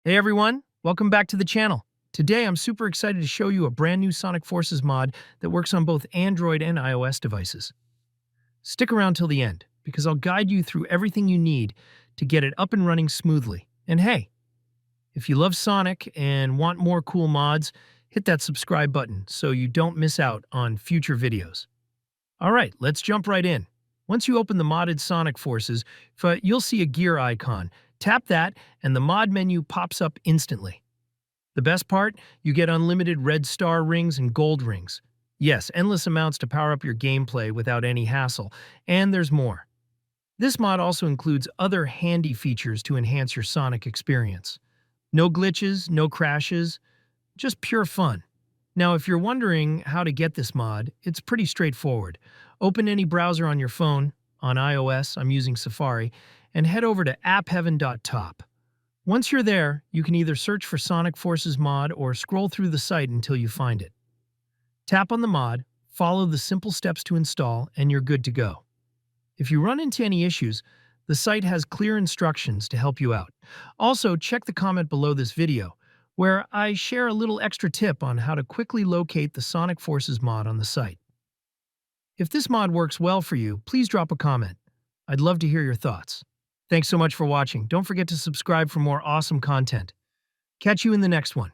Hey everyone, welcome back to the channel. Today I'm super excited to show you a brand new Sonic Forces mod that works on both Android and iOS devices. Stick around till the end, because I'll guide you through everything you need to get it up and running smoothly. And hey, if you love Sonic and want more cool mods, hit that subscribe button so you don't miss out on future videos. Alright, let's jump right in. Once you open the modded Sonic Forces, you'll see a gear icon. Tap that, and the mod menu pops up instantly. The best part? You get unlimited red star rings and gold rings. Yes, endless amounts to power up your gameplay without any hassle. And there's more. This mod also includes other handy features to enhance your Sonic experience. No glitches, no crashes, just pure fun. Now, if you're wondering how to get this mod, it's pretty straightforward. Open any browser on your phone. On iOS, I'm using Safari, and head over to appheaven.top. Once you're there, you can either search for Sonic Forces mod or scroll through the site until you find it. Tap on the mod, follow the simple steps to install, and you're good to go. If you run into any issues, the site has clear instructions to help you out. Also, check the comment below this video, where I share a little extra tip on how to quickly locate the Sonic Forces mod on the site. If this mod works well for you, please drop a comment. I'd love to hear your thoughts. Thanks so much for watching. Don't forget to subscribe for more awesome content. Catch you in the next one.